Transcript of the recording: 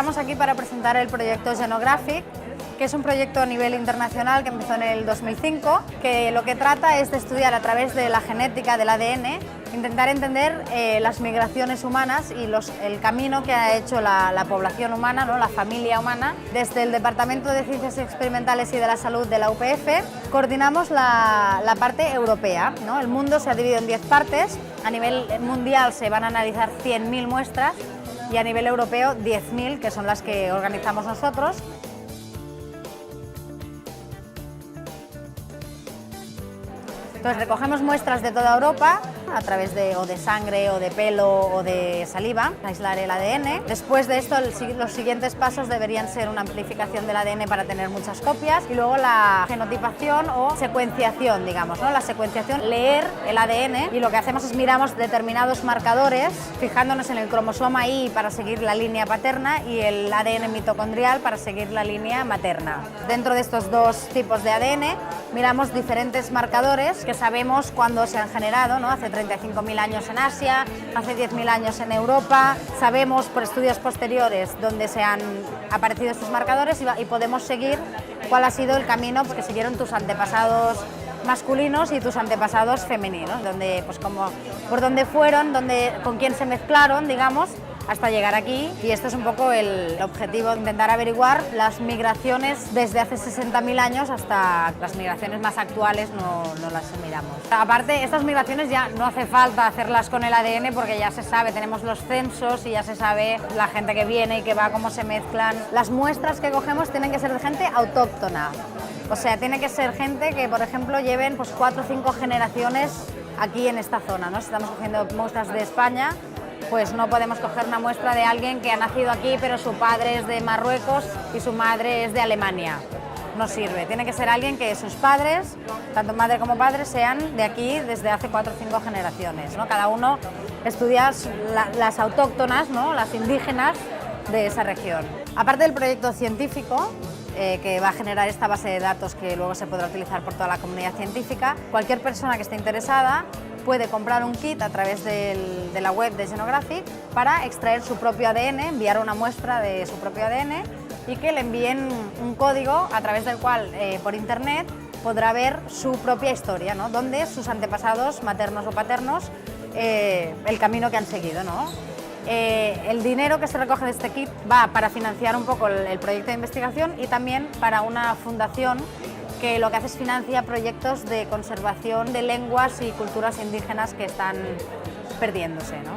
Estamos aquí para presentar el proyecto Genographic, que es un proyecto a nivel internacional que empezó en el 2005, que lo que trata es de estudiar a través de la genética del ADN, intentar entender las migraciones humanas y el camino que ha hecho la población humana, ¿no? La familia humana. Desde el Departamento de Ciencias Experimentales y de la Salud de la UPF coordinamos la parte europea, ¿no? El mundo se ha dividido en 10 partes, a nivel mundial se van a analizar 100.000 muestras y a nivel europeo 10.000, que son las que organizamos nosotros. Entonces recogemos muestras de toda Europa a través de sangre, o de pelo, o de saliva, aislar el ADN. Después de esto, los siguientes pasos deberían ser una amplificación del ADN para tener muchas copias y luego la genotipación o secuenciación, digamos, ¿no? La secuenciación, leer el ADN, y lo que hacemos es miramos determinados marcadores, fijándonos en el cromosoma Y para seguir la línea paterna y el ADN mitocondrial para seguir la línea materna. Dentro de estos dos tipos de ADN miramos diferentes marcadores que sabemos cuándo se han generado, ¿no? Hace 35.000 años en Asia, hace 10.000 años en Europa. Sabemos por estudios posteriores dónde se han aparecido estos marcadores y podemos seguir cuál ha sido el camino que siguieron tus antepasados masculinos y tus antepasados femeninos, por dónde fueron, con quién se mezclaron, digamos, hasta llegar aquí. Y este es un poco el objetivo, intentar averiguar las migraciones desde hace 60.000 años hasta las migraciones más actuales, no las miramos. Aparte, estas migraciones ya no hace falta hacerlas con el ADN porque ya se sabe, tenemos los censos y ya se sabe la gente que viene y que va, cómo se mezclan. Las muestras que cogemos tienen que ser de gente autóctona, o sea, tiene que ser gente que, por ejemplo, lleven 4 o 5 generaciones aquí en esta zona, ¿no? Si estamos cogiendo muestras de España, pues no podemos coger una muestra de alguien que ha nacido aquí pero su padre es de Marruecos y su madre es de Alemania. No sirve, tiene que ser alguien que sus padres, tanto madre como padre, sean de aquí desde hace 4 o 5 generaciones, ¿no? Cada uno estudia las autóctonas, ¿no? Las indígenas de esa región. Aparte del proyecto científico, que va a generar esta base de datos que luego se podrá utilizar por toda la comunidad científica, cualquier persona que esté interesada puede comprar un kit a través de la web de Genographic para extraer su propio ADN, enviar una muestra de su propio ADN y que le envíen un código a través del cual por internet podrá ver su propia historia, ¿no? Donde sus antepasados maternos o paternos, el camino que han seguido, ¿no? El dinero que se recoge de este kit va para financiar un poco el proyecto de investigación y también para una fundación que lo que hace es financia proyectos de conservación de lenguas y culturas indígenas que están perdiéndose, ¿no?